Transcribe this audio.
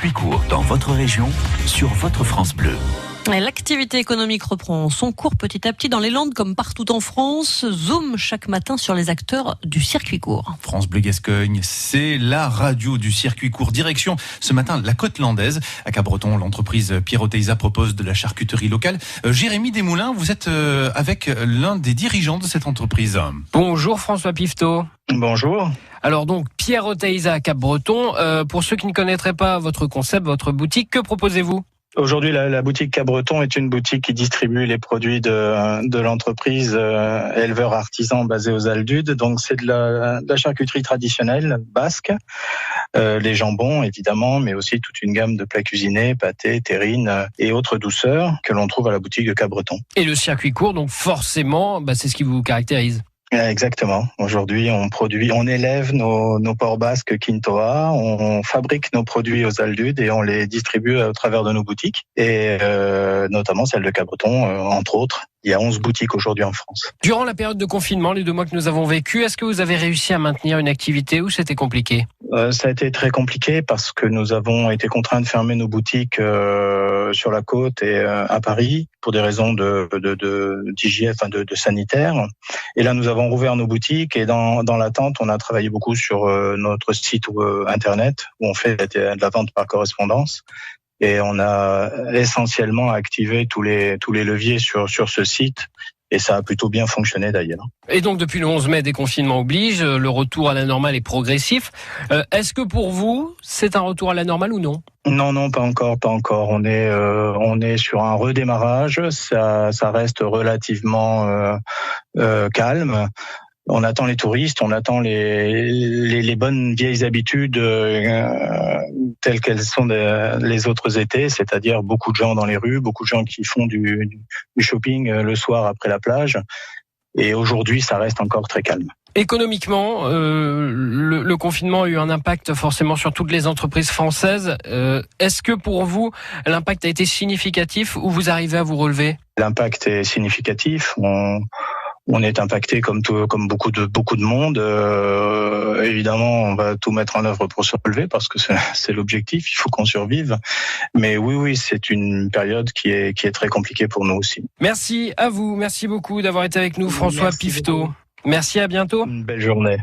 Puis court dans votre région, sur votre France Bleu. L'activité économique reprend son cours petit à petit dans les Landes comme partout en France. Zoom chaque matin sur les acteurs du circuit court. France Bleu Gascogne, c'est la radio du circuit court. Direction ce matin la côte landaise. À Cap-Breton, l'entreprise Pierre Oteiza propose de la charcuterie locale. Jérémy Desmoulins, vous êtes avec l'un des dirigeants de cette entreprise. Bonjour François Pifto. Bonjour. Alors donc Pierre Oteiza à Cap-Breton. Pour ceux qui ne connaîtraient pas votre concept, votre boutique, que proposez-vous ? Aujourd'hui, la boutique Cap-Breton est une boutique qui distribue les produits de l'entreprise éleveur artisan basée aux Aldudes. Donc, c'est de la charcuterie traditionnelle basque, les jambons évidemment, mais aussi toute une gamme de plats cuisinés, pâtés, terrines et autres douceurs que l'on trouve à la boutique de Cap-Breton. Et le circuit court, donc forcément, c'est ce qui vous caractérise. Exactement. Aujourd'hui, on élève nos porcs basques Quintoa, on fabrique nos produits aux Aldudes et on les distribue au travers de nos boutiques et notamment celle de Cap-Breton, entre autres. Il y a 11 boutiques aujourd'hui en France. Durant la période de confinement, les 2 mois que nous avons vécu, est-ce que vous avez réussi à maintenir une activité ou c'était compliqué ? Ça a été très compliqué parce que nous avons été contraints de fermer nos boutiques sur la côte et à Paris pour des raisons d'hygiène, de sanitaire. Et là, nous avons rouvert nos boutiques et dans l'attente, on a travaillé beaucoup sur notre site internet où on fait de la vente par correspondance. Et on a essentiellement activé tous les leviers sur ce site. Et ça a plutôt bien fonctionné d'ailleurs. Et donc depuis le 11 mai, déconfinement oblige, le retour à la normale est progressif. Est-ce que pour vous, c'est un retour à la normale ou non ? Non, pas encore. On est sur un redémarrage. Ça reste relativement calme. On attend les touristes, on attend les bonnes vieilles habitudes telles qu'elles sont les autres étés, c'est-à-dire beaucoup de gens dans les rues, beaucoup de gens qui font du shopping le soir après la plage. Et aujourd'hui, ça reste encore très calme. Économiquement, le confinement a eu un impact forcément sur toutes les entreprises françaises. Est-ce que pour vous, l'impact a été significatif ou vous arrivez à vous relever ? L'impact est significatif. On est impacté comme beaucoup de monde. Évidemment, on va tout mettre en œuvre pour se relever parce que c'est l'objectif. Il faut qu'on survive. Mais oui, c'est une période qui est très compliquée pour nous aussi. Merci à vous. Merci beaucoup d'avoir été avec nous, François Pifto. Merci, à bientôt. Une belle journée.